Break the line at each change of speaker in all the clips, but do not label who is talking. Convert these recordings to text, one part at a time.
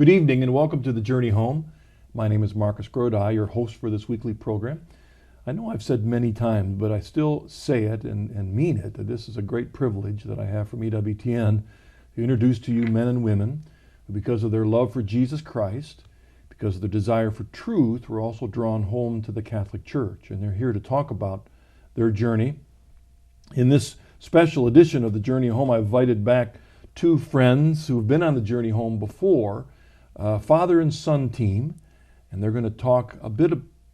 Good evening and welcome to the Journey Home. My name is Marcus Grodi, your host for this weekly program. I know I've said many times, but I still say it and mean it, that this is a great privilege that I have from EWTN to introduce to you men and women who, because of their love for Jesus Christ, because of their desire for truth, were also drawn home to the Catholic Church. And they're here to talk about their journey. In this special edition of the Journey Home, I've invited back two friends who have been on the Journey Home before, father and son team, and they're going to talk a bit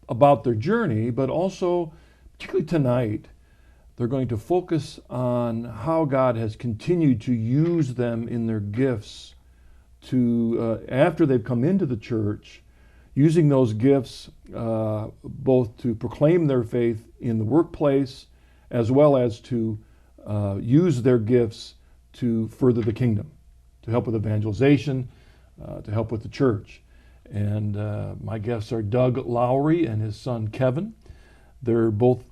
about their journey, but also, particularly tonight, they're going to focus on how God has continued to use them in their gifts to, after they've come into the church, using those gifts both to proclaim their faith in the workplace as well as to use their gifts to further the kingdom, to help with evangelization, to help with the church. And my guests are Doug Lowry and his son Kevin. They're both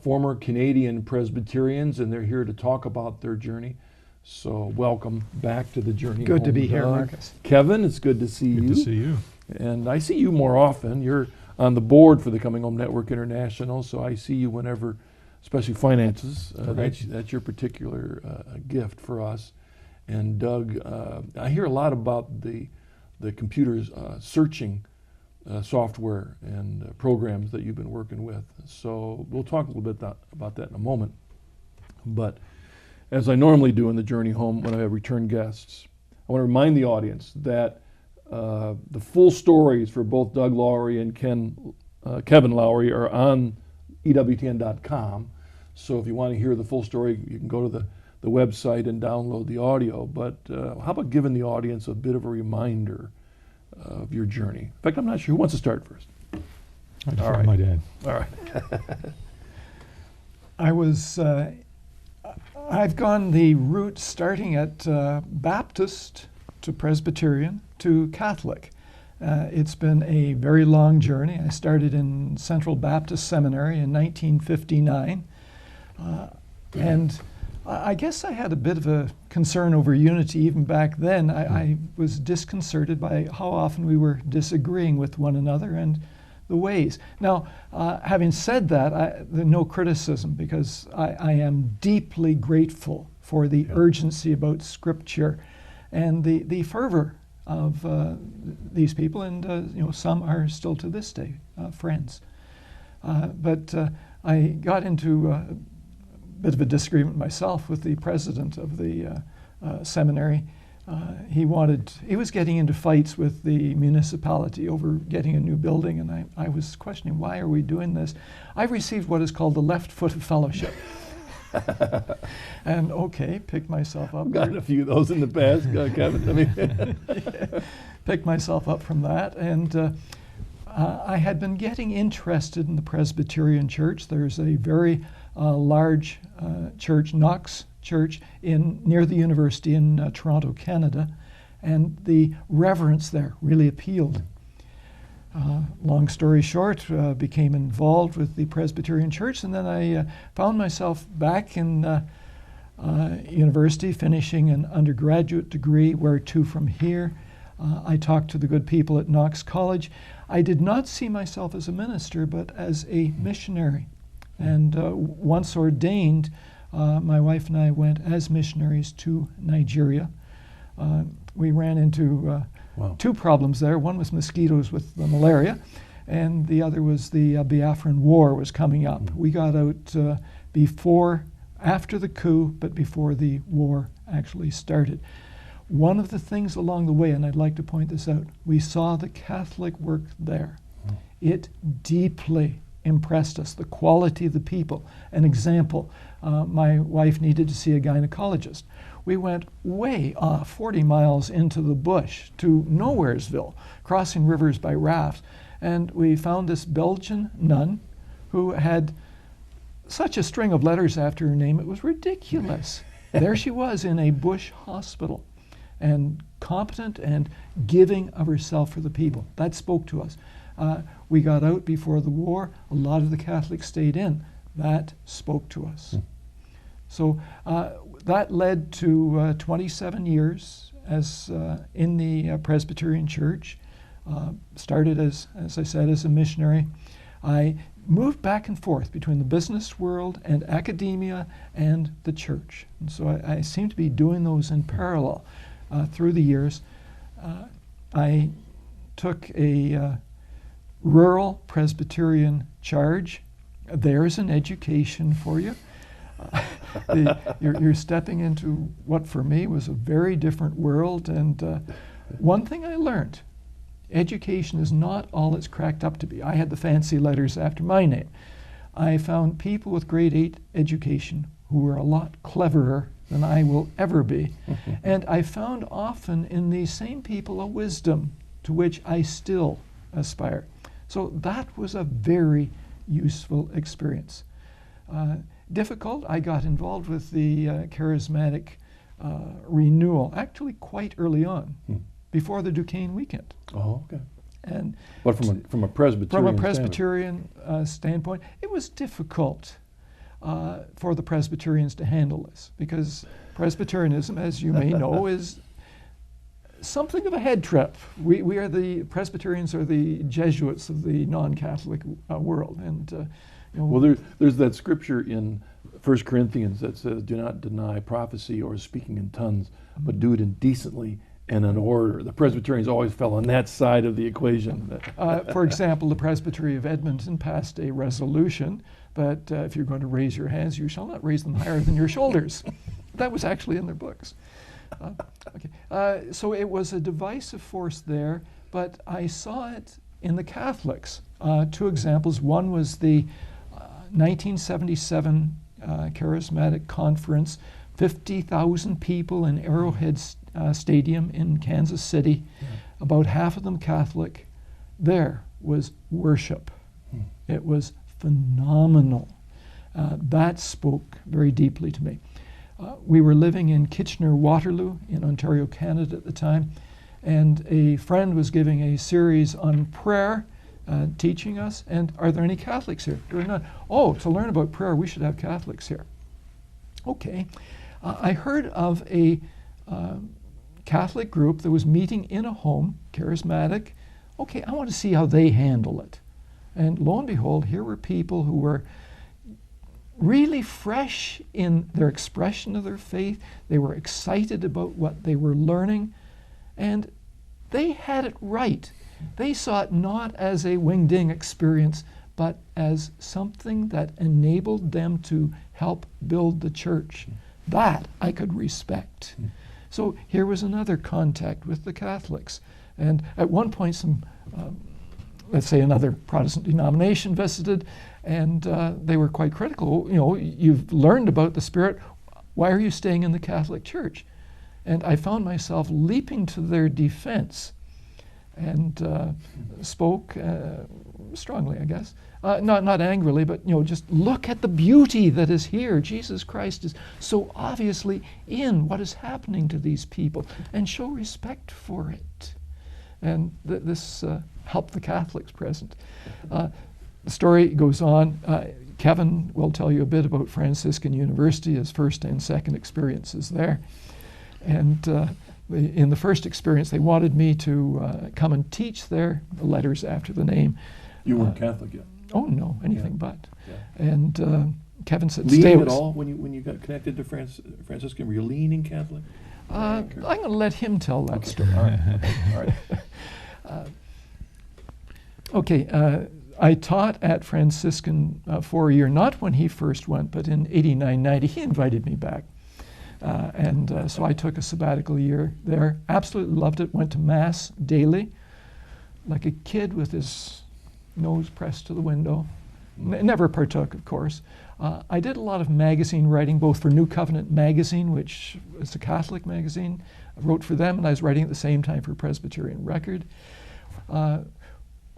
former Canadian Presbyterians, and they're here to talk about their journey. So welcome back to the Journey Home.
Good to be here, Marcus.
Kevin, it's good to see you.
Good to see you.
And I see you more often. You're on the board for the Coming Home Network International, so I see you whenever, especially finances. That's your particular gift for us. And Doug, I hear a lot about the computers searching software and programs that you've been working with. So we'll talk a little bit about that in a moment. But as I normally do in the Journey Home when I have return guests, I want to remind the audience that the full stories for both Doug Lowry and Kevin Lowry are on EWTN.com. So if you want to hear the full story, you can go to the website and download the audio. But how about giving the audience a bit of a reminder of your journey? In fact, I'm not sure who wants to start first.
I defer to my dad.
All right.
I've gone the route starting at Baptist to Presbyterian to Catholic. It's been a very long journey. I started in Central Baptist Seminary in 1959. And I guess I had a bit of a concern over unity even back then. I was disconcerted by how often we were disagreeing with one another and the ways. Now, having said that, no criticism, because I am deeply grateful for the urgency about Scripture and the fervor of these people, and some are still to this day friends. But I got into a bit of a disagreement myself with the president of the seminary. He was getting into fights with the municipality over getting a new building, and I was questioning, why are we doing this? I received what is called the left foot of fellowship. And picked myself up.
I've gotten a few of those in the past, Kevin.
Picked myself up from that, and I had been getting interested in the Presbyterian Church. There's a very large church, Knox Church, near the university in Toronto, Canada, and the reverence there really appealed. Long story short, became involved with the Presbyterian Church, and then I found myself back in university, finishing an undergraduate degree. Where to from here? I talked to the good people at Knox College. I did not see myself as a minister, but as a missionary. And once ordained, my wife and I went as missionaries to Nigeria. We ran into two problems there. One was mosquitoes with the malaria, and the other was the Biafran War was coming up. We got out after the coup, but before the war actually started. One of the things along the way, and I'd like to point this out, we saw the Catholic work there. It deeply impressed us, the quality of the people. An example, my wife needed to see a gynecologist. We went way off, 40 miles into the bush to Nowheresville, crossing rivers by rafts, and we found this Belgian nun who had such a string of letters after her name, it was ridiculous. There she was in a bush hospital, and competent and giving of herself for the people. That spoke to us. We got out before the war. A lot of the Catholics stayed in. That spoke to us. So that led to 27 years as in the Presbyterian Church. Started as I said, as a missionary. I moved back and forth between the business world and academia and the church. And so I seem to be doing those in parallel through the years. I took a rural Presbyterian charge. There's an education for you. You're stepping into what for me was a very different world. And one thing I learned, education is not all it's cracked up to be. I had the fancy letters after my name. I found people with grade 8 education who were a lot cleverer than I will ever be. And I found often in these same people a wisdom to which I still aspire. So that was a very useful experience. Difficult, I got involved with the charismatic renewal actually quite early on, before the Duquesne weekend.
Oh, okay.
And
but from a Presbyterian
standpoint, it was difficult for the Presbyterians to handle this, because Presbyterianism, as you may know, is something of a head trip. We are the Presbyterians are the Jesuits of the non-Catholic world, and
well, there's that scripture in 1 Corinthians that says, "Do not deny prophecy or speaking in tongues, but do it indecently and in order." The Presbyterians always fell on that side of the equation.
For example, the Presbytery of Edmonton passed a resolution that if you're going to raise your hands, you shall not raise them higher than your shoulders. That was actually in their books. So it was a divisive force there, but I saw it in the Catholics. Two examples. One was the 1977 Charismatic Conference, 50,000 people in Arrowhead Stadium in Kansas City, about half of them Catholic. There was worship. It was phenomenal. That spoke very deeply to me. We were living in Kitchener-Waterloo in Ontario, Canada at the time, and a friend was giving a series on prayer, teaching us, and are there any Catholics here? There are none. Oh, to learn about prayer, we should have Catholics here. Okay. I heard of a Catholic group that was meeting in a home, charismatic. Okay, I want to see how they handle it. And lo and behold, here were people who were really fresh in their expression of their faith. They were excited about what they were learning, and they had it right. They saw it not as a wing-ding experience, but as something that enabled them to help build the church. That I could respect. So here was another contact with the Catholics. And at one point, some, let's say another Protestant denomination visited, and they were quite critical. You know, you've learned about the Spirit. Why are you staying in the Catholic Church? And I found myself leaping to their defense and spoke strongly, I guess. Not angrily, but just look at the beauty that is here. Jesus Christ is so obviously in what is happening to these people, and show respect for it. And this helped the Catholics present. The story goes on. Kevin will tell you a bit about Franciscan University, his first and second experiences there. And in the first experience, they wanted me to come and teach there, the letters after the name.
You weren't Catholic yet?
Oh, no, anything but. Yeah. And Kevin said,
leaning
stay
at all when you got connected to Franciscan? Were you leaning Catholic?
I'm going to let him tell that story.
All right.
Okay. I taught at Franciscan for a year, not when he first went, but in 89, 90. He invited me back. So I took a sabbatical year there. Absolutely loved it. Went to Mass daily, like a kid with his nose pressed to the window. Never partook, of course. I did a lot of magazine writing, both for New Covenant magazine, which is a Catholic magazine. I wrote for them, and I was writing at the same time for Presbyterian Record.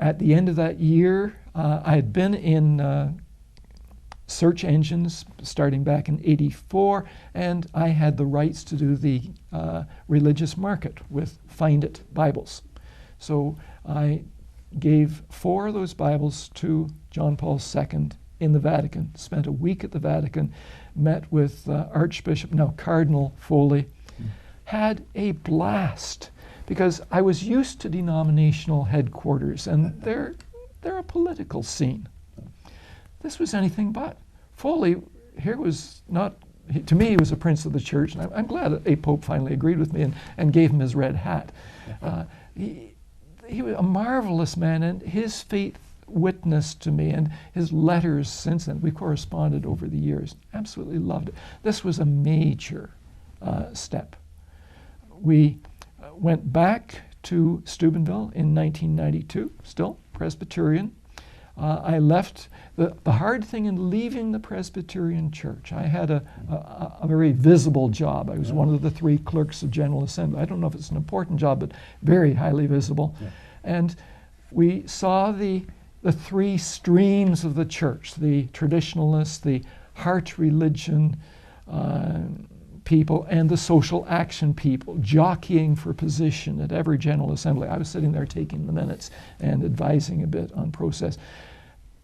At the end of that year, I had been in search engines starting back in '84, and I had the rights to do the religious market with Find It Bibles. So I gave 4 of those Bibles to John Paul II in the Vatican, spent a week at the Vatican, met with Archbishop, now Cardinal Foley, had a blast because I was used to denominational headquarters, and they're a political scene. This was anything but. Foley here was not, to me, he was a prince of the church, and I'm glad a pope finally agreed with me and gave him his red hat. He was a marvelous man, and his faith witness to me and his letters since then, we corresponded over the years. Absolutely loved it. This was a major step. We went back to Steubenville in 1992, still Presbyterian. I left. The hard thing in leaving the Presbyterian Church, I had a very visible job. I was one of the 3 clerks of General Assembly. I don't know if it's an important job, but very highly visible. Yeah. And we saw the 3 streams of the church, the traditionalists, the heart religion people, and the social action people, jockeying for position at every General Assembly. I was sitting there taking the minutes and advising a bit on process.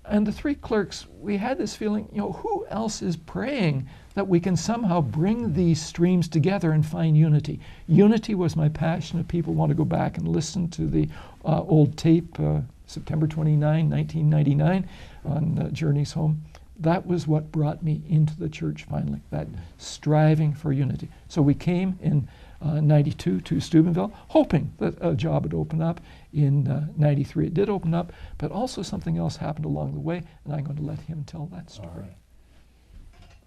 And the 3 clerks, we had this feeling, who else is praying that we can somehow bring these streams together and find unity? Unity was my passion. If people want to go back and listen to the old tape, September 29, 1999, on Journeys Home, that was what brought me into the church finally, that striving for unity. So we came in 92 to Steubenville, hoping that a job would open up. In 93 it did open up, but also something else happened along the way, and I'm going to let him tell that story.
All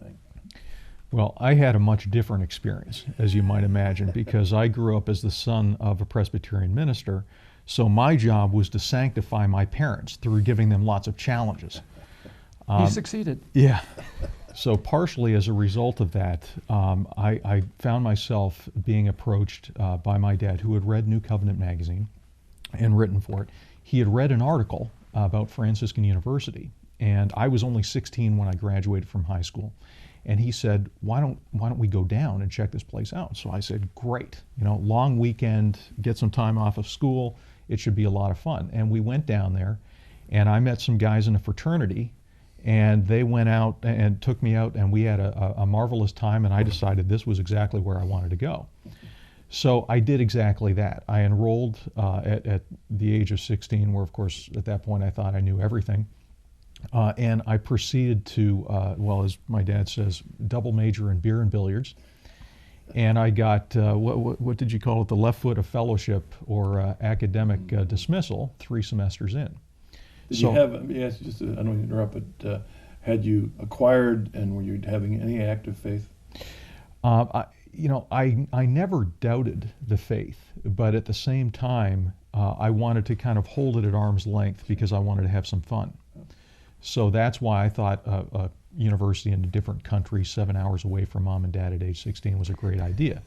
right.
Well, I had a much different experience, as you might imagine, because I grew up as the son of a Presbyterian minister, so my job was to sanctify my parents through giving them lots of challenges.
He succeeded.
Yeah. So partially as a result of that, I found myself being approached by my dad, who had read New Covenant magazine and written for it. He had read an article about Franciscan University, and I was only 16 when I graduated from high school. And he said, why don't we go down and check this place out? So I said, great. Long weekend, get some time off of school. It should be a lot of fun. And we went down there, and I met some guys in a fraternity, and they went out and took me out, and we had a marvelous time, and I decided this was exactly where I wanted to go. So I did exactly that. I enrolled at the age of 16, where, of course, at that point I thought I knew everything. And I proceeded to, as my dad says, double major in beer and billiards. And I got, what did you call it, the left foot of fellowship or academic dismissal 3 semesters in.
Did you have, I don't want to interrupt, but had you acquired and were you having any active faith?
I never doubted the faith, but at the same time, I wanted to kind of hold it at arm's length because I wanted to have some fun. So that's why I thought a university in a different country, 7 hours away from mom and dad at age 16 was a great idea.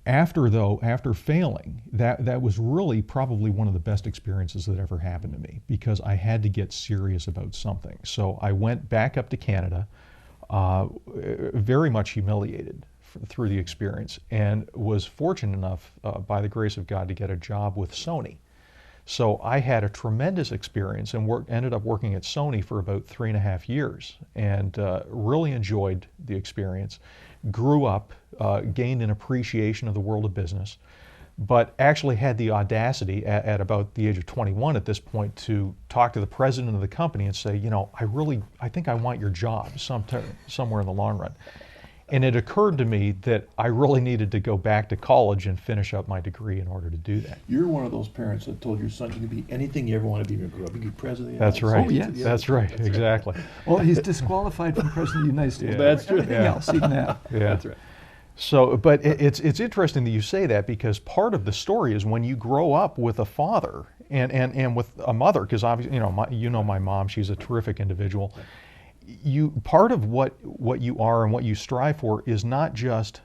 After failing, that was really probably one of the best experiences that ever happened to me because I had to get serious about something. So I went back up to Canada, very much humiliated through the experience, and was fortunate enough, by the grace of God, to get a job with Sony. So I had a tremendous experience and ended up working at Sony for about 3.5 years and really enjoyed the experience. Grew up, gained an appreciation of the world of business, but actually had the audacity at about the age of 21 at this point to talk to the president of the company and say, I think I want your job somewhere in the long run. And it occurred to me that I really needed to go back to college and finish up my degree in order to do that.
You're one of those parents that told your son you can be anything you ever want to be when you grow up. You can be president of the
That's
United
right.
States.
Yes.
That's right. Exactly.
Well, he's disqualified from president of the United States.
Well, that's true.
Everything else he can have.
Yeah.
That's right.
So, but it's interesting that you say that because part of the story is when you grow up with a father and with a mother, because obviously, my mom, she's a terrific individual. Part of what you are and what you strive for is not just,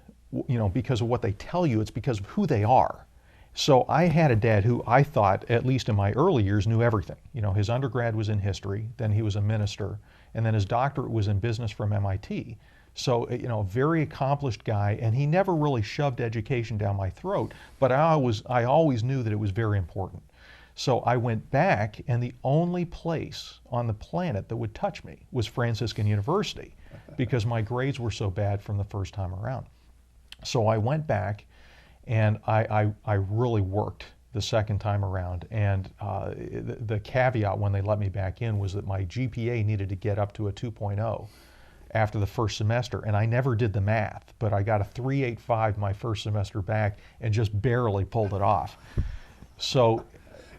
because of what they tell you, it's because of who they are. So I had a dad who I thought, at least in my early years, knew everything. His undergrad was in history, then he was a minister, and then his doctorate was in business from MIT. So, very accomplished guy, and he never really shoved education down my throat, but I always knew that it was very important. So I went back, and the only place on the planet that would touch me was Franciscan University because my grades were so bad from the first time around. So I went back, and I really worked the second time around. And the caveat when they let me back in was that my GPA needed to get up to a 2.0 after the first semester. And I never did the math, but I got a 3.85 my first semester back and just barely pulled it off. So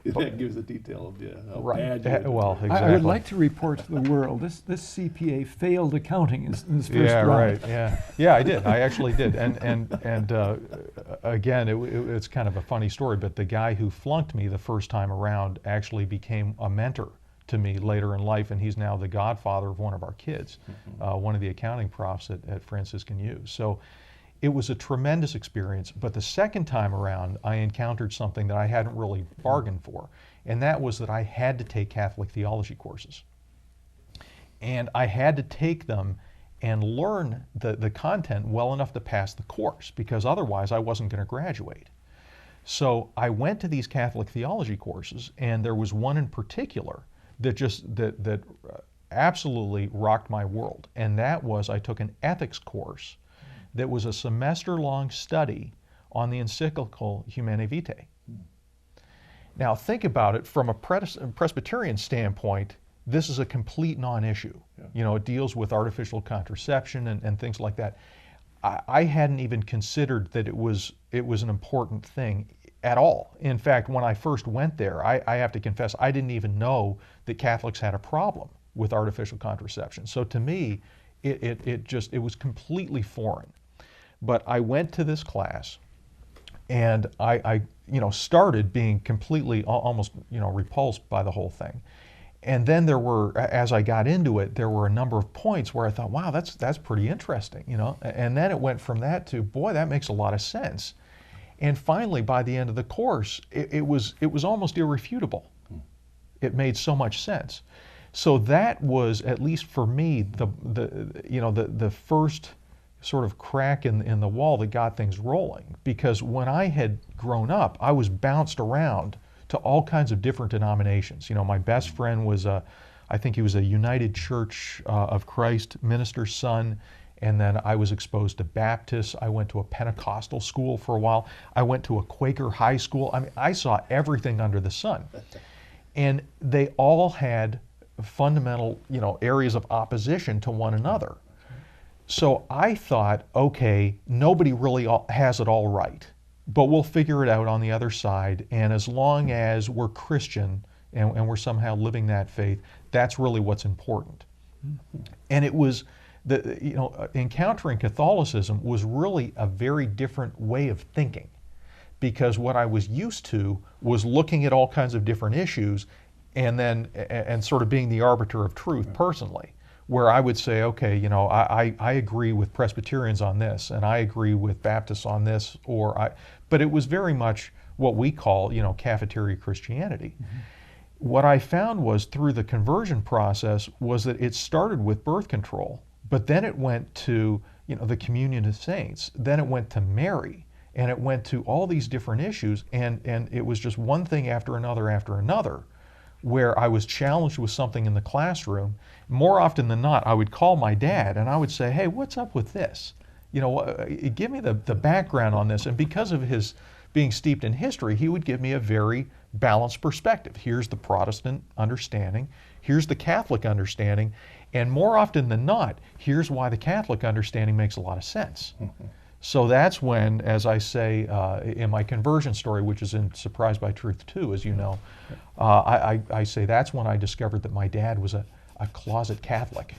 that gives the detail of how
right.
bad you did.
Well, exactly.
I would like to report to the world this CPA failed accounting in his first
yeah,
round.
right. Yeah, I did. I actually did. And again, it's kind of a funny story, but the guy who flunked me the first time around actually became a mentor to me later in life, and he's now the godfather of one of our kids, one of the accounting profs at Franciscan U. So it was a tremendous experience, but the second time around, I encountered something that I hadn't really bargained for, and that was that I had to take Catholic theology courses. And I had to take them and learn the content well enough to pass the course, because otherwise I wasn't going to graduate. So I went to these Catholic theology courses, and there was one in particular that absolutely rocked my world, and that was I took an ethics course that was a semester-long study on the encyclical Humanae Vitae. Now think about it from a Presbyterian standpoint. This is a complete non-issue. Yeah. It deals with artificial contraception and things like that. I hadn't even considered that it was an important thing at all. In fact, when I first went there, I have to confess, I didn't even know that Catholics had a problem with artificial contraception. So to me, it was completely foreign. But I went to this class, and I started being completely, almost, repulsed by the whole thing. And then as I got into it, there were a number of points where I thought, wow, that's pretty interesting, And then it went from that to, boy, that makes a lot of sense. And finally, by the end of the course, it was almost irrefutable. It made so much sense. So that was, at least for me, the first sort of crack in the wall that got things rolling. Because when I had grown up, I was bounced around to all kinds of different denominations. My best friend was I think he was a United Church of Christ minister's son, and then I was exposed to Baptists. I went to a Pentecostal school for a while. I went to a Quaker high school. I mean, I saw everything under the sun. And they all had fundamental, areas of opposition to one another. So I thought, okay, nobody really has it all right, but we'll figure it out on the other side. And as long as we're Christian and we're somehow living that faith, that's really what's important. Mm-hmm. And it was, encountering Catholicism was really a very different way of thinking, because what I was used to was looking at all kinds of different issues and sort of being the arbiter of truth personally, where I would say, okay, I agree with Presbyterians on this, and I agree with Baptists on this, but it was very much what we call, cafeteria Christianity. Mm-hmm. What I found was through the conversion process was that it started with birth control, but then it went to, the communion of saints, then it went to Mary, and it went to all these different issues, and it was just one thing after another, where I was challenged with something in the classroom. More often than not, I would call my dad and I would say, hey, what's up with this? Give me the background on this. And because of his being steeped in history, he would give me a very balanced perspective. Here's the Protestant understanding, here's the Catholic understanding, and more often than not, here's why the Catholic understanding makes a lot of sense. Mm-hmm. So that's when, as I say in my conversion story, which is in Surprised by Truth 2, as you know, I say that's when I discovered that my dad was a closet Catholic.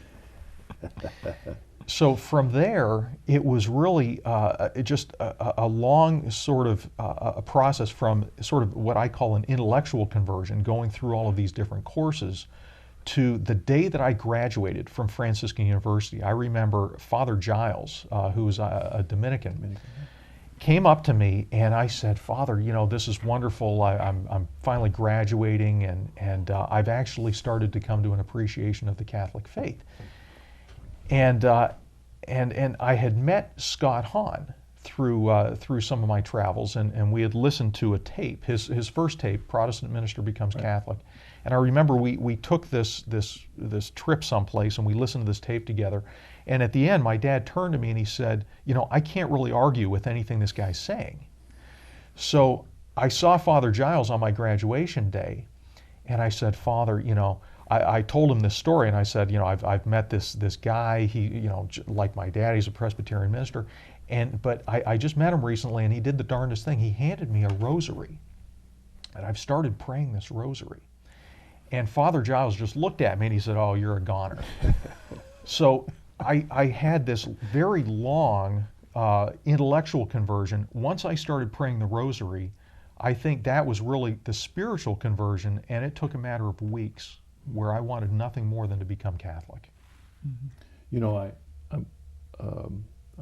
So from there, it was really just a long sort of a process from sort of what I call an intellectual conversion, going through all of these different courses, to the day that I graduated from Franciscan University. I remember Father Giles, who was a Dominican, came up to me and I said, Father, this is wonderful. I'm finally graduating, and I've actually started to come to an appreciation of the Catholic faith. And I had met Scott Hahn through some of my travels, and we had listened to a tape, his first tape, Protestant Minister Becomes Catholic. And I remember we took this trip someplace and we listened to this tape together. And at the end, my dad turned to me and he said, I can't really argue with anything this guy's saying. So I saw Father Giles on my graduation day, and I said, Father, I told him this story, and I said, I've met this guy. He, like my dad, he's a Presbyterian minister, but I just met him recently, and he did the darndest thing. He handed me a rosary, and I've started praying this rosary. And Father Giles just looked at me and he said, "Oh, you're a goner." So I had this very long intellectual conversion. Once I started praying the rosary, I think that was really the spiritual conversion, and it took a matter of weeks where I wanted nothing more than to become Catholic.
Mm-hmm.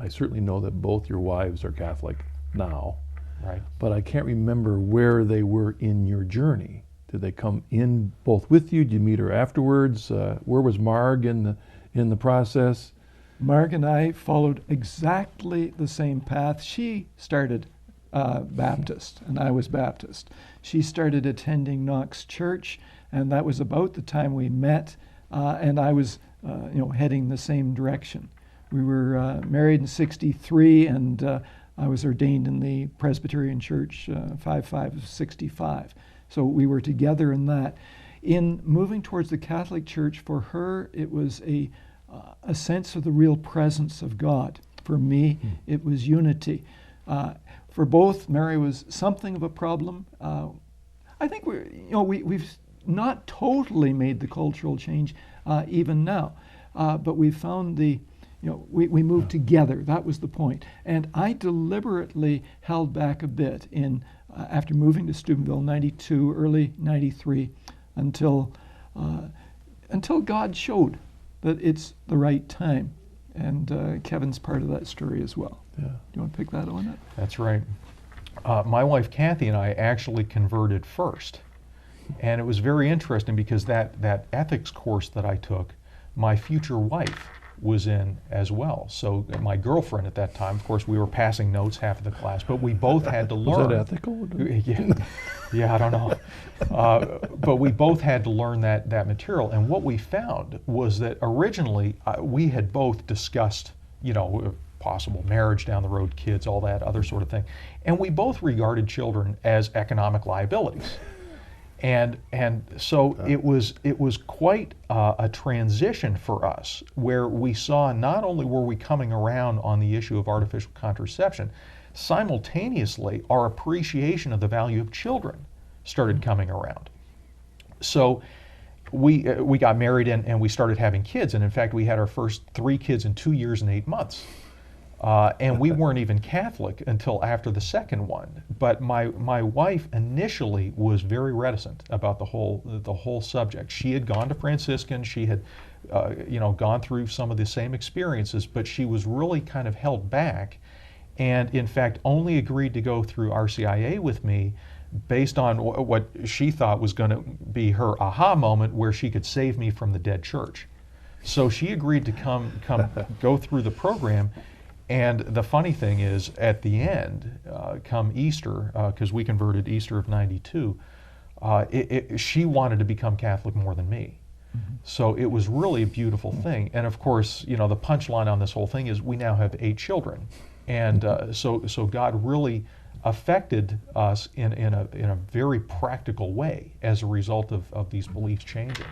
I certainly know that both your wives are Catholic now,
right?
But I can't remember where they were in your journey. Did they come in both with you? Did you meet her afterwards? Where was Marg in the process?
Marg and I followed exactly the same path. She started Baptist, and I was Baptist. She started attending Knox Church, and that was about the time we met, and I was heading the same direction. We were married in '63, and I was ordained in the Presbyterian Church 5/5/65. So we were together in that. In moving towards the Catholic Church, for her, it was a sense of the real presence of God. For me, it was unity. For both, Mary was something of a problem. I think we've not totally made the cultural change even now, but we found we moved together. That was the point. And I deliberately held back a bit after moving to Steubenville, 92, early 93, until God showed that it's the right time. And Kevin's part of that story as well.
Yeah.
Do you want to pick that on?
That's right. My wife Kathy and I actually converted first. And it was very interesting because that ethics course that I took, my future wife was in as well. So my girlfriend at that time, of course, we were passing notes half of the class, but we both had to learn.
Was that ethical?
Yeah, I don't know. But we both had to learn that material. And what we found was that originally we had both discussed, possible marriage down the road, kids, all that other sort of thing. And we both regarded children as economic liabilities. And so it was quite a transition for us, where we saw not only were we coming around on the issue of artificial contraception, simultaneously our appreciation of the value of children started coming around. So we got married and we started having kids, and in fact we had our first 3 kids in 2 years and 8 months. And we weren't even Catholic until after the second one. But my wife initially was very reticent about the whole subject. She had gone to Franciscan. She had gone through some of the same experiences, but she was really kind of held back, and in fact only agreed to go through RCIA with me based on what she thought was going to be her aha moment, where she could save me from the dead church. So she agreed to come go through the program. And the funny thing is, at the end, come Easter, because we converted Easter of '92, she wanted to become Catholic more than me. Mm-hmm. So it was really a beautiful thing. And of course, the punchline on this whole thing is we now have 8 children. And so God really affected us in a very practical way as a result of these beliefs changing.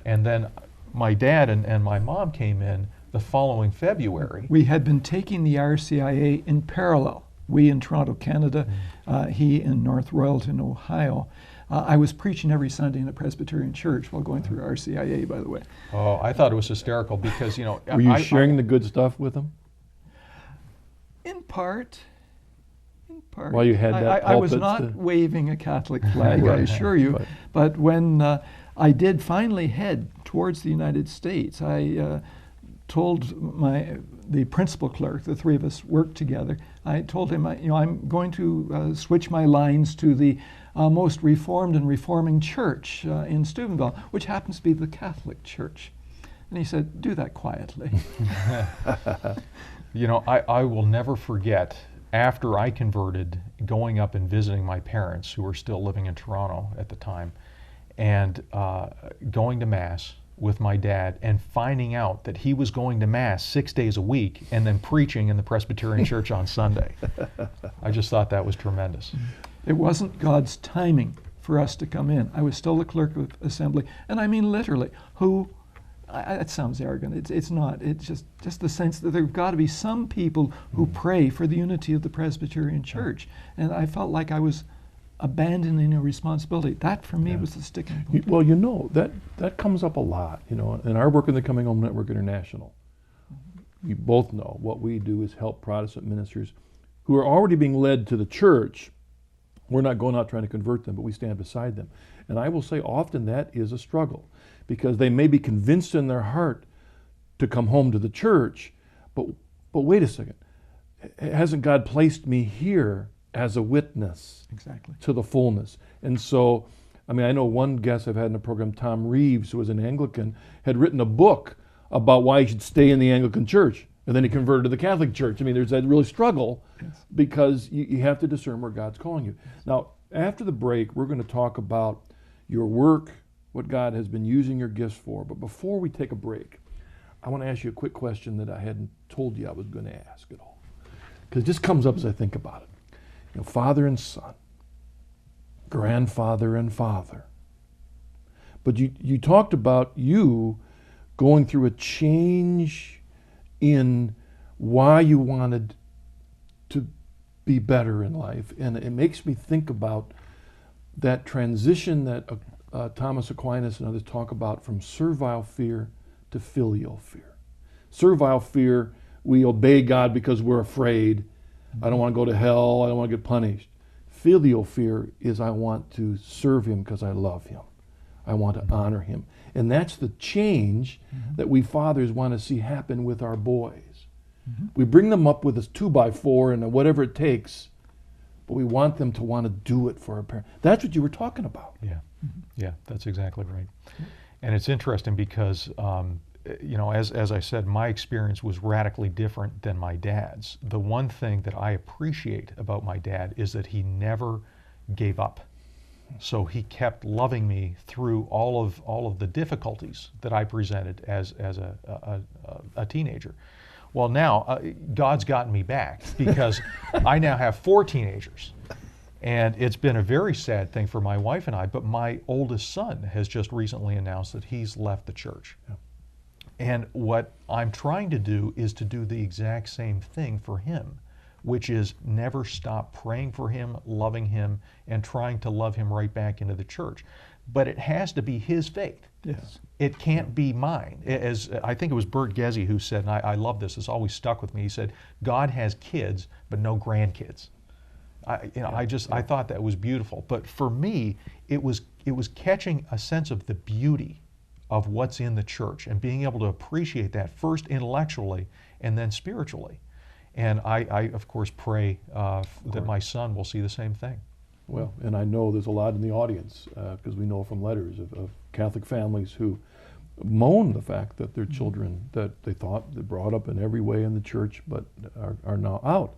And then my dad and my mom came in the following February.
We had been taking the RCIA in parallel. We in Toronto, Canada, he in North Royalton, Ohio. I was preaching every Sunday in the Presbyterian Church while going through RCIA, by the way.
Oh, I thought it was hysterical because,
Were you sharing the good stuff with them?
In part.
While you had that
I was not waving a Catholic flag,
right.
I assure you. But when I did finally head towards the United States, I told the principal clerk, the 3 of us worked together, I told him, I'm going to switch my lines to the most reformed and reforming church in Steubenville, which happens to be the Catholic Church. And he said, do that quietly.
You know, I will never forget, after I converted, going up and visiting my parents, who were still living in Toronto at the time, and going to Mass with my dad and finding out that he was going to Mass 6 days a week and then preaching in the Presbyterian church on Sunday. I just thought that was tremendous.
It wasn't God's timing for us to come in. I was still the clerk of assembly, and I mean literally, it sounds arrogant, it's not. It's just the sense that there've got to be some people who pray for the unity of the Presbyterian church. And I felt like I was abandoning a responsibility. That for me was the sticking point.
Well, that comes up a lot, in our work in the Coming Home Network International. You both know what we do is help Protestant ministers who are already being led to the church. We're not going out trying to convert them, but we stand beside them. And I will say often that is a struggle, because they may be convinced in their heart to come home to the church, but wait a second, hasn't God placed me here as a witness to the fullness? And so, I know one guest I've had in the program, Tom Reeves, who was an Anglican, had written a book about why you should stay in the Anglican church, and then he converted to the Catholic church. There's that really struggle, because you have to discern where God's calling you. Now, after the break, we're going to talk about your work, what God has been using your gifts for. But before we take a break, I want to ask you a quick question that I hadn't told you I was going to ask at all, because it just comes up as I think about it. Father and son, grandfather and father. But you talked about you going through a change in why you wanted to be better in life. And it makes me think about that transition that Thomas Aquinas and others talk about, from servile fear to filial fear. Servile fear, we obey God because we're afraid. I don't want to go to hell. I don't want to get punished. Filial fear is I want to serve him because I love him. I want to honor him. And that's the change that we fathers want to see happen with our boys. We bring them up with a 2x4 and whatever it takes, but we want them to want to do it for our parents. That's what you were talking about.
Yeah, that's exactly right. And it's interesting because, as I said, my experience was radically different than my dad's. The one thing that I appreciate about my dad is that he never gave up. So he kept loving me through all of the difficulties that I presented as a teenager. Well, now God's gotten me back, because I now have 4 teenagers. And it's been a very sad thing for my wife and I, but my oldest son has just recently announced that he's left the church. And what I'm trying to do is to do the exact same thing for him, which is never stop praying for him, loving him, and trying to love him right back into the church. But it has to be his faith.
Yes.
It can't be mine. As I think it was Bert Gezi who said, and I love this, it's always stuck with me, he said, God has kids, but no grandkids. I thought that was beautiful. But for me, it was catching a sense of the beauty of what's in the church and being able to appreciate that first intellectually and then spiritually. And I of course, pray that my son will see the same thing.
Well, and I know there's a lot in the audience, because we know from letters of Catholic families who moan the fact that their children that they thought they brought up in every way in the church, but are now out.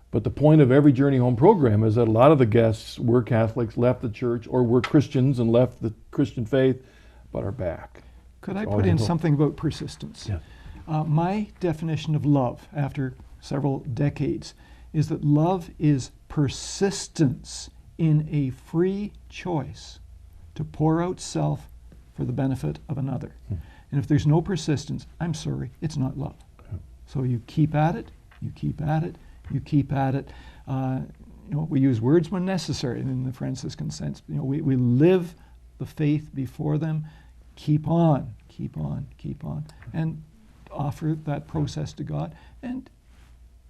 But the point of every Journey Home program is that a lot of the guests were Catholics, left the church, or were Christians and left the Christian faith, but are back.
Could I put in something about persistence?
Yeah.
My definition of love, after several decades, is that love is persistence in a free choice to pour out self for the benefit of another. And if there's no persistence, I'm sorry, it's not love. So you keep at it, you keep at it, you keep at it. We use words when necessary in the Franciscan sense. We live the faith before them. Keep on, keep on, keep on, and offer that process to God. And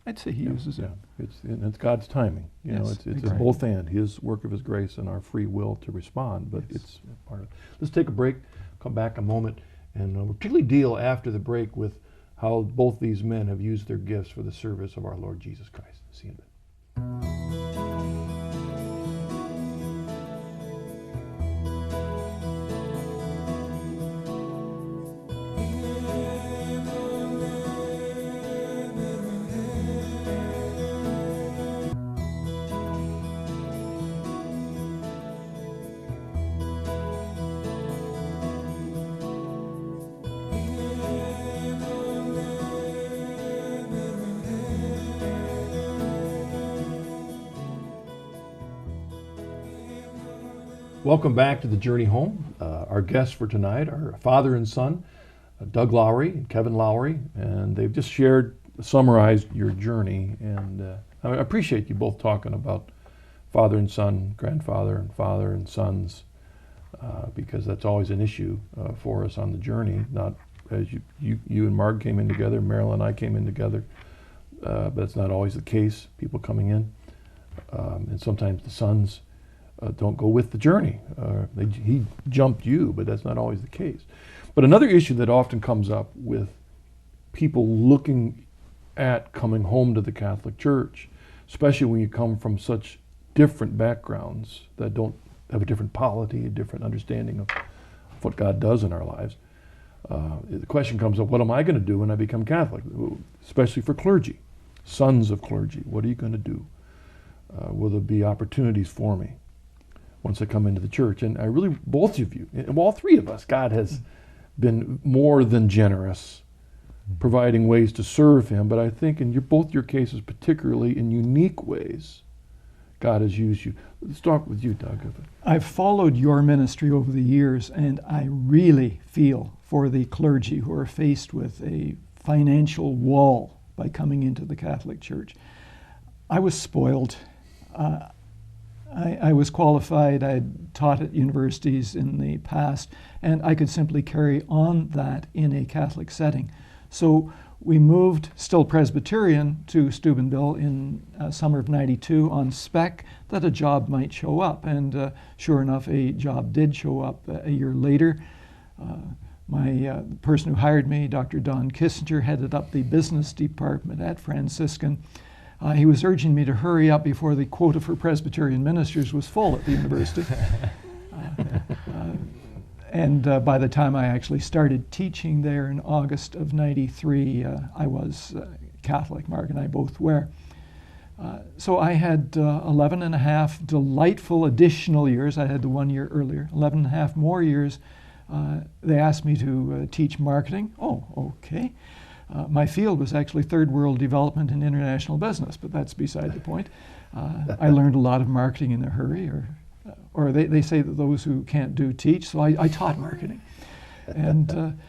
I'd say He uses it.
It's God's timing. It's
exactly.
both and His work of His grace and our free will to respond. But it's part of it. Let's take a break. Come back a moment, and we'll particularly deal after the break with how both these men have used their gifts for the service of our Lord Jesus Christ. See you in a bit. Welcome back to the Journey Home. Our guests for tonight are father and son, Doug Lowry and Kevin Lowry, and they've just summarized your journey. And I appreciate you both talking about father and son, grandfather and father and sons, because that's always an issue for us on the journey. Not as you and Mark came in together, Marilyn and I came in together, but it's not always the case. People coming in, and sometimes the sons don't go with the journey. He jumped you, but that's not always the case. But another issue that often comes up with people looking at coming home to the Catholic Church, especially when you come from such different backgrounds that don't have a different polity, a different understanding of what God does in our lives, the question comes up, what am I going to do when I become Catholic? Especially for clergy, sons of clergy. What are you going to do? Will there be opportunities for me once I come into the church? And I really, both of you, and all three of us, God has been more than generous, providing ways to serve Him. But I think in both your cases, particularly in unique ways, God has used you. Let's start with you, Doug.
I've followed your ministry over the years, and I really feel for the clergy who are faced with a financial wall by coming into the Catholic Church. I was spoiled. I was qualified. I had taught at universities in the past, and I could simply carry on that in a Catholic setting. So we moved, still Presbyterian, to Steubenville in summer of '92 on spec that a job might show up. And sure enough, a job did show up a year later. My person who hired me, Dr. Don Kissinger, headed up the business department at Franciscan. He was urging me to hurry up before the quota for Presbyterian ministers was full at the university. And by the time I actually started teaching there in August of '93, I was Catholic. Mark and I both were. So I had 11 and a half delightful additional years. I had the 1 year earlier, 11 and a half more years. They asked me to teach marketing. Oh, okay. My field was actually third world development and international business, but that's beside the point. I learned a lot of marketing in a hurry, or they say that those who can't do teach, so I taught marketing. And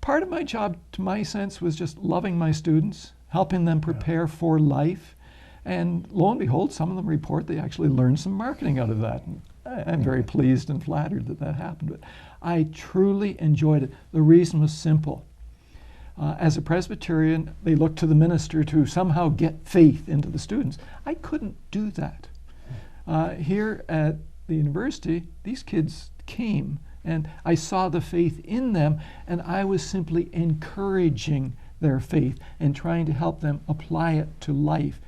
part of my job, to my sense, was just loving my students, helping them prepare for life, and lo and behold, some of them report they actually learned some marketing out of that. And I'm very pleased and flattered that that happened, but I truly enjoyed it. The reason was simple. As a Presbyterian, they looked to the minister to somehow get faith into the students. I couldn't do that. Here at the university, these kids came, and I saw the faith in them, and I was simply encouraging their faith and trying to help them apply it to life.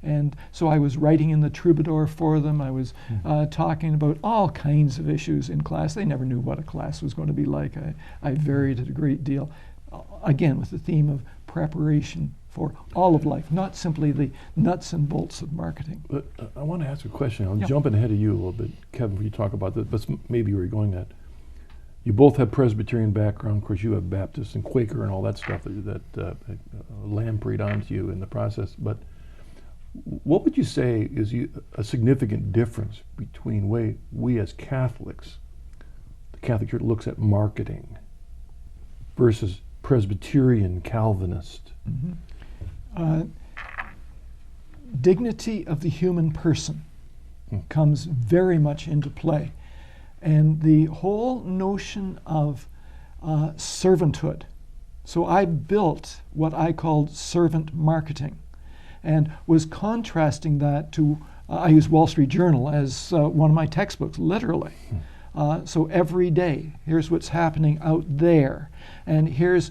And so I was writing in the Troubadour for them. I was talking about all kinds of issues in class. They never knew what a class was going to be like. I varied it a great deal. Again, with the theme of preparation for all of life, not simply the nuts and bolts of marketing.
But I want to ask a question. I'm jumping ahead of you a little bit, Kevin, when you talk about that, but maybe where you're going at. You both have Presbyterian background. Of course, you have Baptist and Quaker and all that stuff that lampreyed onto you in the process. But what would you say is a significant difference between way we as Catholics, the Catholic Church looks at marketing versus Presbyterian Calvinist?
Dignity of the human person comes very much into play. And the whole notion of servanthood. So I built what I called servant marketing and was contrasting that to, I use Wall Street Journal as one of my textbooks, literally. So every day, here's what's happening out there, and here's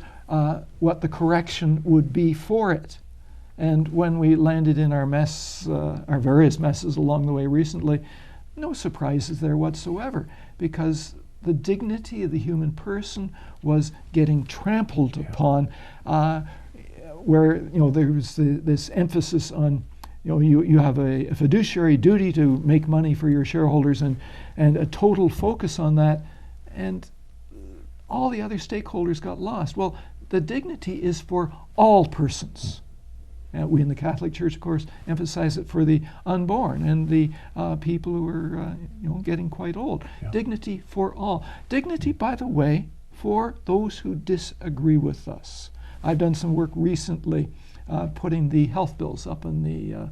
what the correction would be for it. And when we landed in our mess, our various messes along the way recently, no surprises there whatsoever, because the dignity of the human person was getting trampled upon, where there was this emphasis on you have a fiduciary duty to make money for your shareholders and a total focus on that, and all the other stakeholders got lost. Well, the dignity is for all persons. We in the Catholic Church, of course, emphasize it for the unborn and the people who are getting quite old.
Yeah.
Dignity for all. Dignity, by the way, for those who disagree with us. I've done some work recently putting the health bills up on the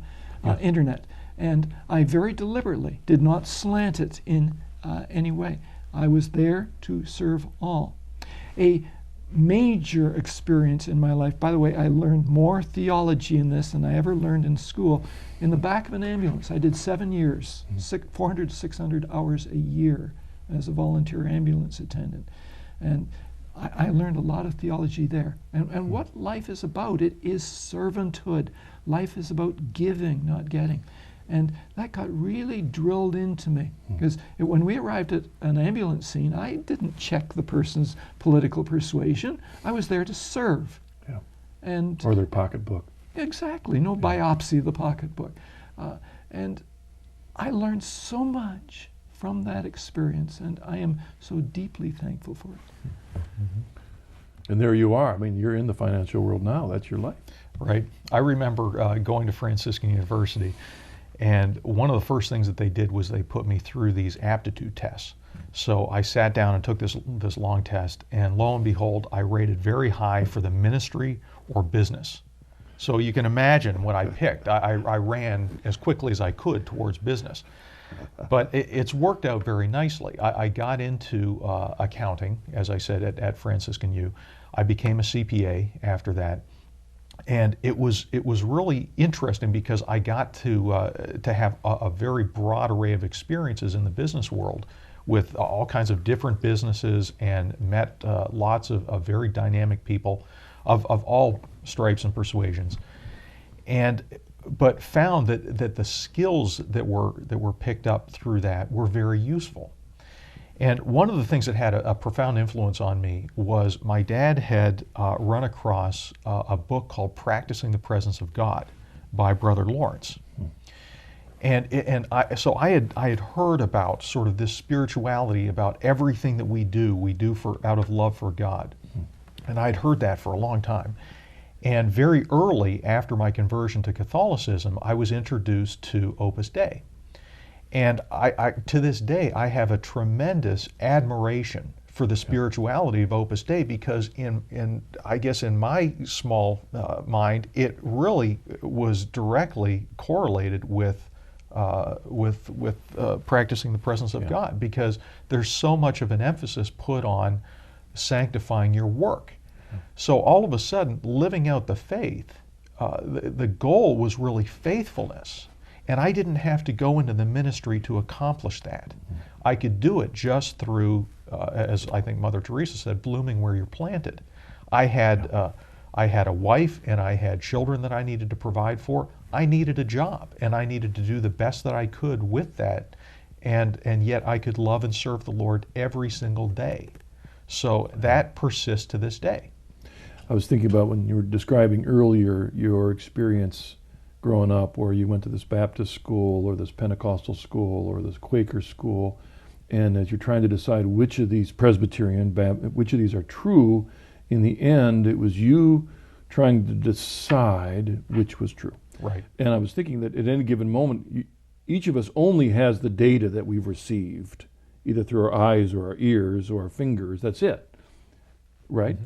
internet, and I very deliberately did not slant it in any way. I was there to serve all. A major experience in my life, by the way, I learned more theology in this than I ever learned in school. In the back of an ambulance, I did 7 years, 400 to 600 hours a year as a volunteer ambulance attendant. And I learned a lot of theology there. And what life is about, it is servanthood. Life is about giving, not getting. And that got really drilled into me, because when we arrived at an ambulance scene, I didn't check the person's political persuasion. I was there to serve.
Yeah.
And
or their pocketbook.
Exactly, no biopsy of the pocketbook. And I learned so much from that experience, and I am so deeply thankful for it.
And there you are. I mean, you're in the financial world now. That's your life.
Right. I remember going to Franciscan University, and one of the first things that they did was they put me through these aptitude tests. So I sat down and took this long test, and lo and behold, I rated very high for the ministry or business. So you can imagine what I picked. I ran as quickly as I could towards business. But it's worked out very nicely. I got into accounting, as I said, at Franciscan U. I became a CPA after that. And it was really interesting because I got to have a very broad array of experiences in the business world with all kinds of different businesses, and met lots of very dynamic people of all stripes and persuasions. But found that the skills that were picked up through that were very useful. And one of the things that had a profound influence on me was my dad had run across a book called Practicing the Presence of God by Brother Lawrence. So I had heard about sort of this spirituality, about everything that we do out of love for God. And I'd heard that for a long time. And very early after my conversion to Catholicism, I was introduced to Opus Dei. And I to this day, I have a tremendous admiration for the spirituality of Opus Dei, because I guess in my small mind, it really was directly correlated with practicing the presence of God, because there's so much of an emphasis put on sanctifying your work. So all of a sudden, living out the faith, the goal was really faithfulness. And I didn't have to go into the ministry to accomplish that. I could do it just through, as I think Mother Teresa said, blooming where you're planted. I had a wife, and I had children that I needed to provide for. I needed a job, and I needed to do the best that I could with that. And yet I could love and serve the Lord every single day. So that persists to this day.
I was thinking about when you were describing earlier your experience growing up, where you went to this Baptist school or this Pentecostal school or this Quaker school, and as you're trying to decide which of these Presbyterian, which of these are true, in the end it was you trying to decide which was true.
Right.
And I was thinking that at any given moment, each of us only has the data that we've received, either through our eyes or our ears or our fingers. That's it, right?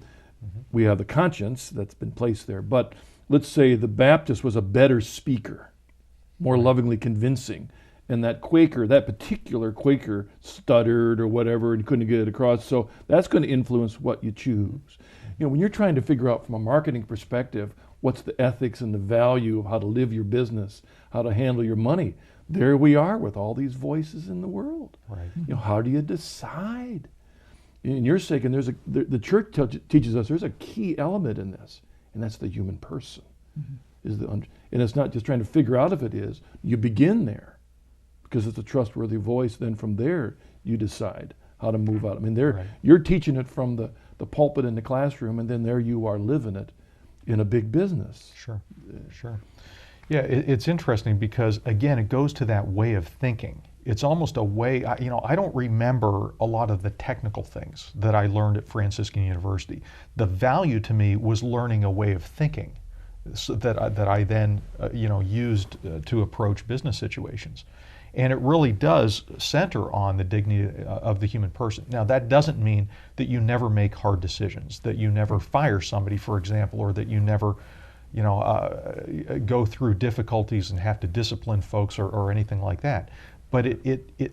We have the conscience that's been placed there. But let's say the Baptist was a better speaker, more lovingly convincing, and that Quaker, that particular Quaker, stuttered or whatever and couldn't get it across. So that's going to influence what you choose. You know, when you're trying to figure out from a marketing perspective what's the ethics and the value of how to live your business, how to handle your money, there we are with all these voices in the world.
Right.
You know, how do you decide? In your sake, and the church teaches us there's a key element in this, and that's the human person. And it's not just trying to figure out if it is. You begin there because it's a trustworthy voice. Then from there, you decide how to move out. I mean, you're teaching it from the pulpit in the classroom, and then there you are living it in a big business.
Sure. Yeah, it's interesting because, again, it goes to that way of thinking. It's almost a way, I don't remember a lot of the technical things that I learned at Franciscan University. The value to me was learning a way of thinking so that I then used to approach business situations. And it really does center on the dignity of the human person. Now, that doesn't mean that you never make hard decisions, that you never fire somebody, for example, or that you never go through difficulties and have to discipline folks or anything like that. But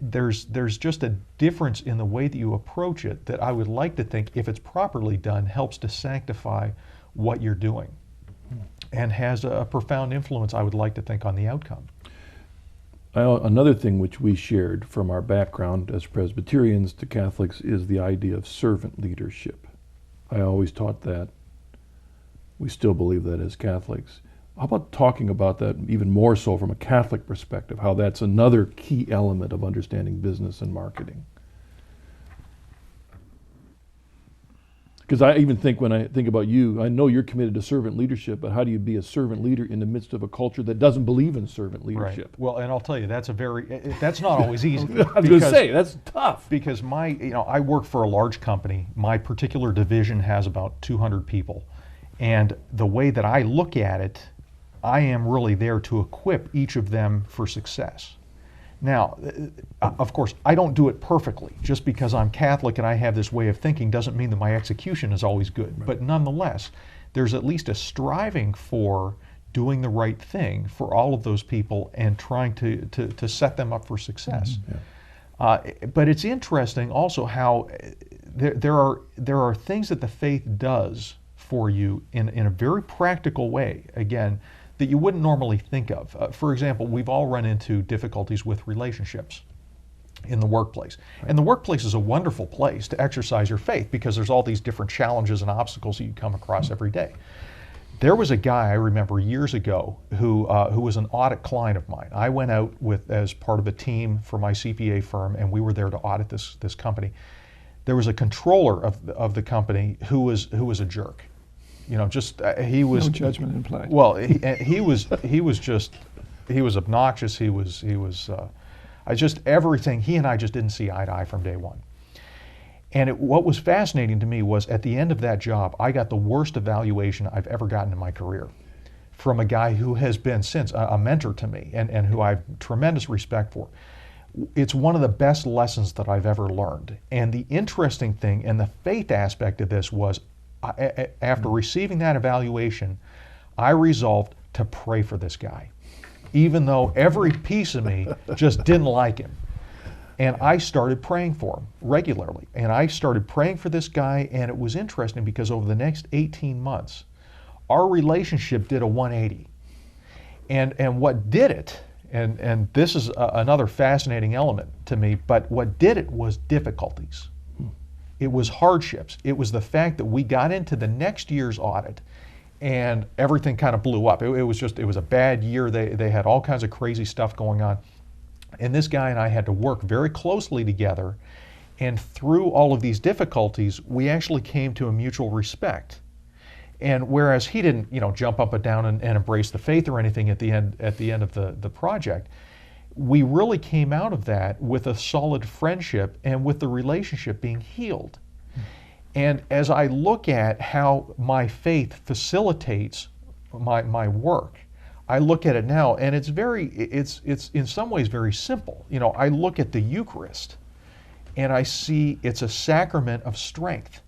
there's just a difference in the way that you approach it that I would like to think, if it's properly done, helps to sanctify what you're doing and has a profound influence, I would like to think, on the outcome.
Another thing which we shared from our background as Presbyterians to Catholics is the idea of servant leadership. I always taught that. We still believe that as Catholics. How about talking about that even more so from a Catholic perspective, how that's another key element of understanding business and marketing? Because I even think, when I think about you, I know you're committed to servant leadership, but how do you be a servant leader in the midst of a culture that doesn't believe in servant leadership?
Right. Well, and I'll tell you, that's not always easy.
I was going to say, that's tough.
Because I work for a large company. My particular division has about 200 people. And the way that I look at it, I am really there to equip each of them for success. Now, of course, I don't do it perfectly. Just because I'm Catholic and I have this way of thinking doesn't mean that my execution is always good. Right. But nonetheless, there's at least a striving for doing the right thing for all of those people and trying to set them up for success. Mm-hmm. Yeah. But it's interesting also how there are things that the faith does for you in a very practical way, again, that you wouldn't normally think of. For example, we've all run into difficulties with relationships in the workplace. Right. And the workplace is a wonderful place to exercise your faith because there's all these different challenges and obstacles that you come across every day. There was a guy I remember years ago who was an audit client of mine. I went out as part of a team for my CPA firm, and we were there to audit this company. There was a controller of the company who was a jerk. He was
no judgment implied.
Well, he was obnoxious. He was just everything. He and I just didn't see eye to eye from day one. And what was fascinating to me was, at the end of that job, I got the worst evaluation I've ever gotten in my career from a guy who has been since a mentor to me and who I have tremendous respect for. It's one of the best lessons that I've ever learned. And the interesting thing and the faith aspect of this was, after receiving that evaluation, I resolved to pray for this guy, even though every piece of me just didn't like him. And I started praying for him regularly. And I started praying for this guy, and it was interesting because over the next 18 months, our relationship did a 180. And what did it, and this is another fascinating element to me, but what did it was difficulties. It was hardships. It was the fact that we got into the next year's audit and everything kind of blew up. It was a bad year. They had all kinds of crazy stuff going on. And this guy and I had to work very closely together. And through all of these difficulties, we actually came to a mutual respect. And whereas he didn't, jump up and down and embrace the faith or anything at the end of the project, we really came out of that with a solid friendship and with the relationship being healed. And as I look at how my faith facilitates my work, I look at it now, and it's in some ways very simple. I look at the Eucharist and I see it's a sacrament of strength.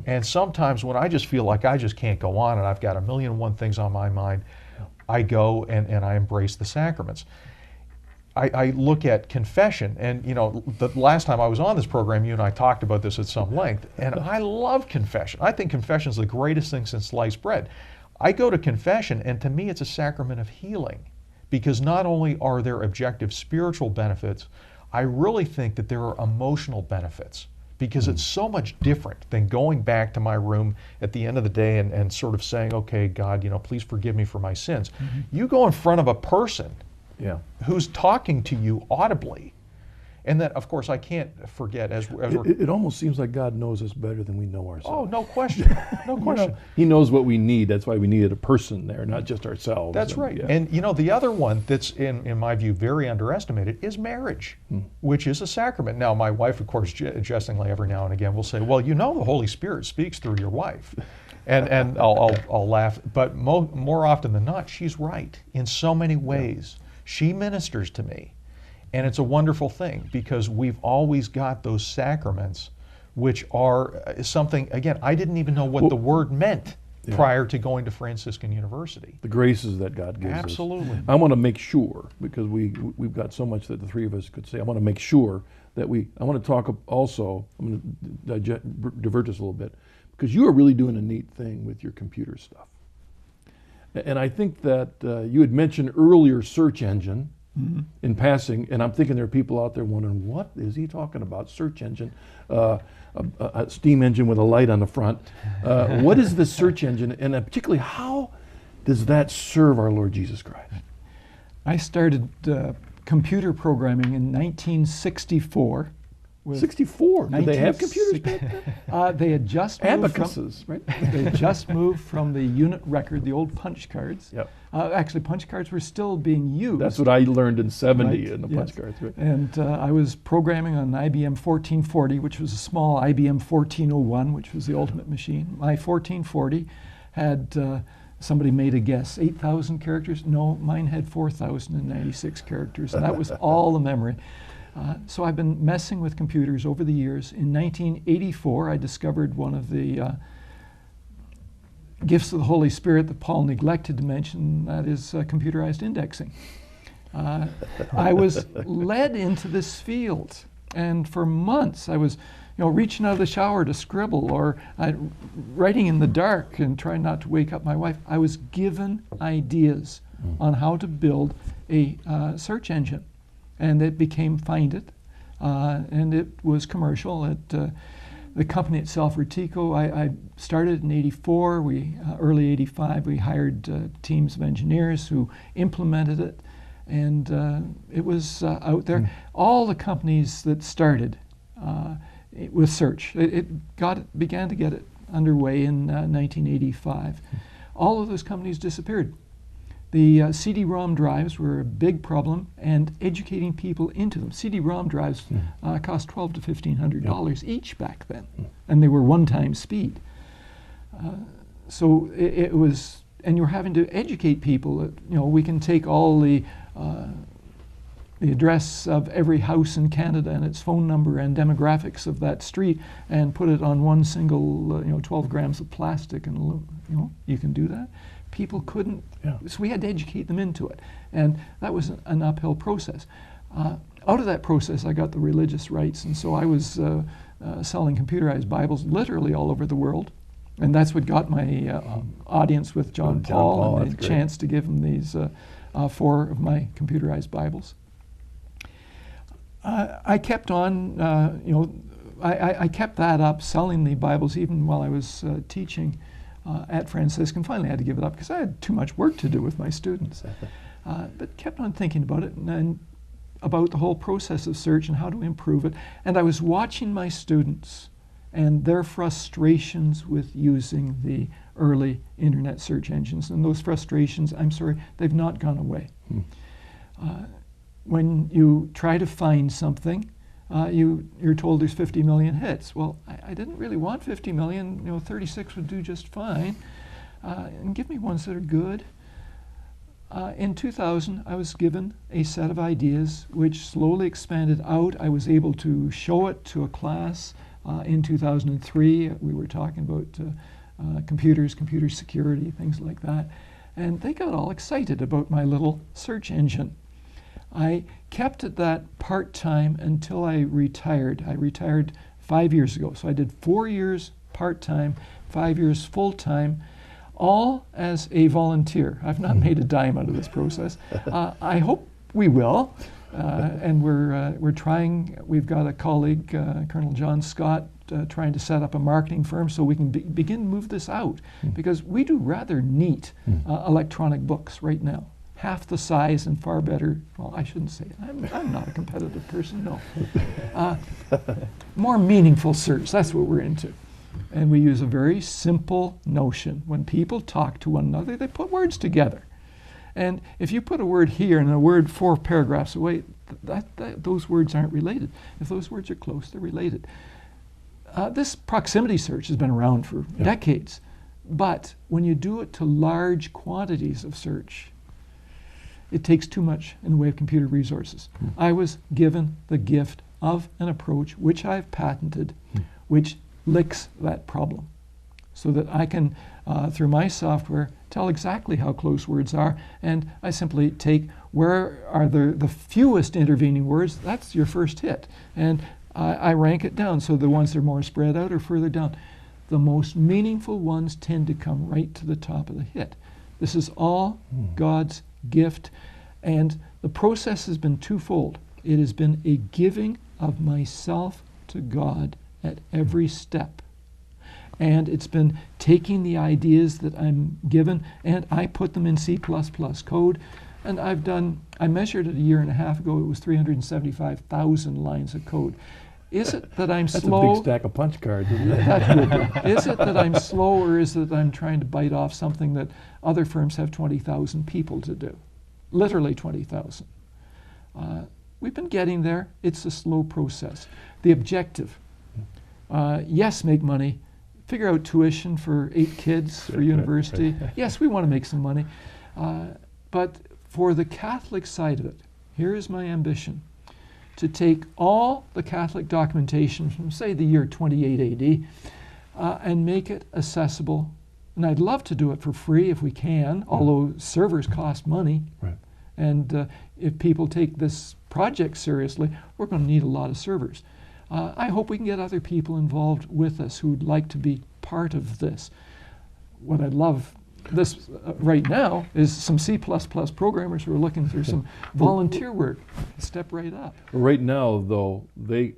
And sometimes when I just feel like I just can't go on and I've got 1,000,001 things on my mind, I go and I embrace the sacraments. I look at confession, and the last time I was on this program, you and I talked about this at some length, and I love confession. I think confession is the greatest thing since sliced bread. I go to confession, and to me it's a sacrament of healing, because not only are there objective spiritual benefits, I really think that there are emotional benefits, because it's so much different than going back to my room at the end of the day and sort of saying, okay, God, please forgive me for my sins. Mm-hmm. You go in front of a person who's talking to you audibly. And that, of course, I can't forget
it almost seems like God knows us better than we know ourselves.
Oh, no question. No question.
He knows what we need. That's why we needed a person there, not just ourselves.
That's right. Yeah. And the other one that's, in my view, very underestimated is marriage, which is a sacrament. Now, my wife, of course, jestingly every now and again will say, well, the Holy Spirit speaks through your wife. and I'll laugh. But more often than not, she's right in so many ways. She ministers to me. And it's a wonderful thing because we've always got those sacraments, which are something, again, I didn't even know what the word meant prior to going to Franciscan University.
The graces that God gives us.
Absolutely.
I want to make sure, because we've got so much that the three of us could say, I want to make sure that I want to talk also, I'm going to divert this a little bit, because you are really doing a neat thing with your computer stuff. And I think that you had mentioned earlier search engine in passing, and I'm thinking there are people out there wondering, what is he talking about? Search engine, a steam engine with a light on the front. What is the search engine, and particularly how does that serve our Lord Jesus Christ?
I started computer programming in 1964.
64? Did they have computers back then?
They had just moved
Abacuses, right?
They had just moved from the unit record, the old punch cards.
Yep.
Actually, punch cards were still being used.
That's what I learned in 70
Right,
in the
yes.
punch cards. Right?
And I was programming on an IBM 1440, which was a small IBM 1401, which was the ultimate machine. My 1440 had, somebody made a guess, 8,000 characters? No, mine had 4,096 characters, and that was all the memory. So I've been messing with computers over the years. In 1984, I discovered one of the gifts of the Holy Spirit that Paul neglected to mention, that is computerized indexing. I was led into this field, and for months I was reaching out of the shower to scribble, or writing in the dark and trying not to wake up my wife. I was given ideas on how to build a search engine. And it became Find It, and it was commercial. The company itself, Retico, I started in '84. Early '85, we hired teams of engineers who implemented it, and it was out there. All the companies that started with search, it began to get it underway in 1985. All of those companies disappeared. The CD-ROM drives were a big problem, and educating people into them. CD-ROM drives cost $1,200 to $1,500 each back then, and they were one-time speed. So it was, and you're having to educate people that we can take all the address of every house in Canada and its phone number and demographics of that street and put it on one single 12 grams of plastic, and you can do that. People couldn't, so we had to educate them into it. And that was an uphill process. Out of that process, I got the religious rights, and so I was selling computerized Bibles literally all over the world. And that's what got my audience with John Paul, and the chance to give him these 4 of my computerized Bibles. I kept on, I kept that up, selling the Bibles even while I was teaching at Franciscan. Finally I had to give it up because I had too much work to do with my students. But kept on thinking about it and about the whole process of search and how to improve it. And I was watching my students and their frustrations with using the early internet search engines. And those frustrations, I'm sorry, they've not gone away. When you try to find something, you're told there's 50 million hits. Well, I didn't really want 50 million. 36 would do just fine. And give me ones that are good. In 2000, I was given a set of ideas which slowly expanded out. I was able to show it to a class. In 2003, we were talking about computers, computer security, things like that. And they got all excited about my little search engine. I kept at that part-time until I retired. I retired 5 years ago. So I did 4 years part-time, 5 years full-time, all as a volunteer. I've not made a dime out of this process. I hope we will. And we're trying, we've got a colleague, Colonel John Scott, trying to set up a marketing firm so we can begin to move this out. Because we do rather neat electronic books right now. Half the size and far better. Well, I shouldn't say it. I'm not a competitive person, no. More meaningful search, that's what we're into. And we use a very simple notion. When people talk to one another, they put words together. And if you put a word here and a word 4 paragraphs away, those words aren't related. If those words are close, they're related. This proximity search has been around for decades. But when you do it to large quantities of search, it takes too much in the way of computer resources. I was given the gift of an approach which I've patented, which licks that problem, so that I can, through my software, tell exactly how close words are, and I simply take where are the fewest intervening words. That's your first hit, and I rank it down, so the ones that are more spread out are further down. The most meaningful ones tend to come right to the top of the hit. This is all God's gift, and the process has been twofold. It has been a giving of myself to God at every step. And it's been taking the ideas that I'm given, and I put them in C++ code. And I measured it a year and a half ago, it was 375,000 lines of code. Is it that I'm slow?
That's a big stack of punch cards, isn't it?
That would be. Is it that I'm slow, or is it that I'm trying to bite off something that other firms have 20,000 people to do? Literally 20,000. We've been getting there. It's a slow process. The objective, yes, make money. Figure out tuition for 8 kids for university. Right. Yes, we want to make some money. But for the Catholic side of it, here is my ambition: to take all the Catholic documentation from, say, the year 28 AD and make it accessible. And I'd love to do it for free if we can, although servers cost money.
Right.
And if people take this project seriously, we're going to need a lot of servers. I hope we can get other people involved with us who would like to be part of this. What I'd love this right now is some C++ programmers who are looking for some volunteer work. Step right up.
Right now, though, they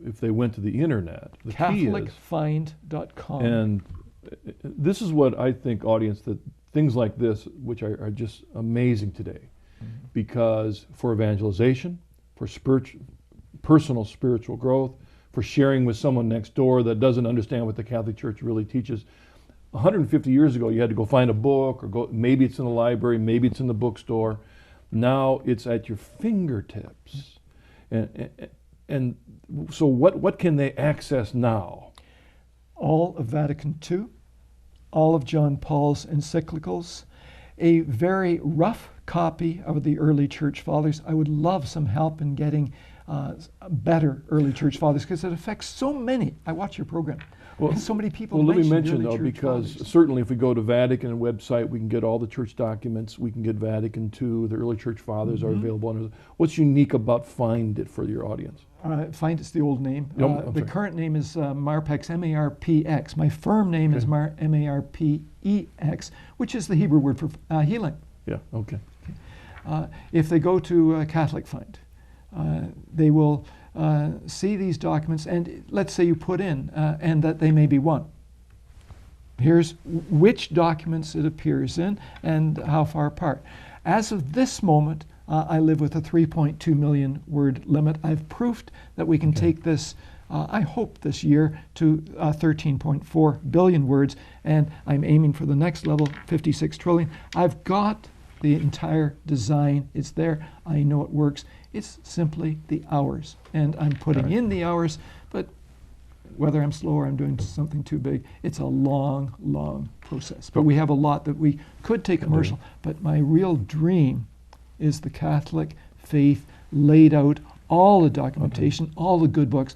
if they went to the internet, the
CatholicFind.com.
And this is what I think, audience, that things like this, which are just amazing today, because for evangelization, for personal spiritual growth, for sharing with someone next door that doesn't understand what the Catholic Church really teaches. 150 years ago, you had to go find a book, or go. Maybe it's in the library, maybe it's in the bookstore. Now it's at your fingertips, and so what can they access now?
All of Vatican II, all of John Paul's encyclicals, a very rough copy of the early Church Fathers. I would love some help in getting better early Church Fathers, because it affects so many. I watch your program. Well, and so many people.
Well, let me mention though, because certainly if we go to Vatican website, we can get all the church documents. We can get Vatican II. The early Church Fathers are available. What's unique about Find It for your audience?
Find It's the old name. The current name is Marpex, M-A-R-P-X. My firm name is M-A-R-P-E-X, which is the Hebrew word for healing.
Yeah. Okay.
If they go to Catholic Find, they will see these documents, and let's say you put in and that they may be one. Here's which documents it appears in and how far apart. As of this moment, I live with a 3.2 million word limit. I've proved that we can take this, I hope this year, to 13.4 billion words, and I'm aiming for the next level, 56 trillion. I've got the entire design. It's there. I know it works. It's simply the hours, and I'm putting in the hours, but whether I'm slow or I'm doing something too big, it's a long, long process. But we have a lot that we could take commercial, but my real dream is the Catholic faith laid out, all the documentation, all the good books.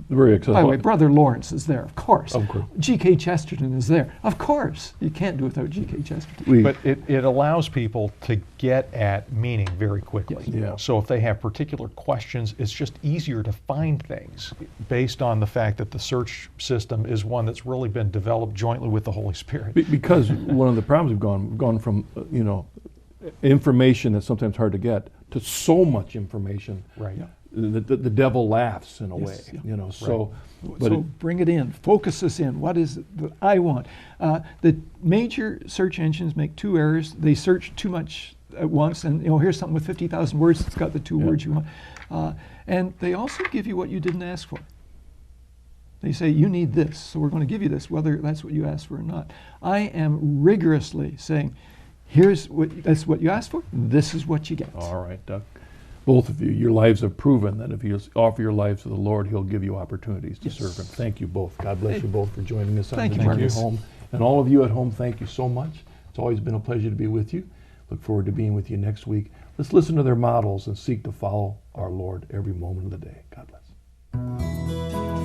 Very accessible.
By the way, Brother Lawrence is there, of course.
Of course.
G.K. Chesterton is there, of course. You can't do without G.K. Chesterton.
But it allows people to get at meaning very quickly.
Yes. Yeah.
So if they have particular questions, it's just easier to find things based on the fact that the search system is one that's really been developed jointly with the Holy Spirit.
Because one of the problems we've gone from, information that's sometimes hard to get to so much information.
Right.
Yeah.
The devil laughs in a way,
yeah.
So,
right. So bring it in, focus us in. What is it that I want? The major search engines make 2 errors. They search too much at once, and here's something with 50,000 words. It's got the 2 words you want, and they also give you what you didn't ask for. They say you need this, so we're going to give you this, whether that's what you asked for or not. I am rigorously saying, that's what you asked for. This is what you get.
All right, Doug. Both of you, your lives have proven that if you offer your lives to the Lord, He'll give you opportunities to serve Him. Thank you both. God bless you both for joining us on the journey home. And all of you at home, thank you so much. It's always been a pleasure to be with you. Look forward to being with you next week. Let's listen to their models and seek to follow our Lord every moment of the day. God bless.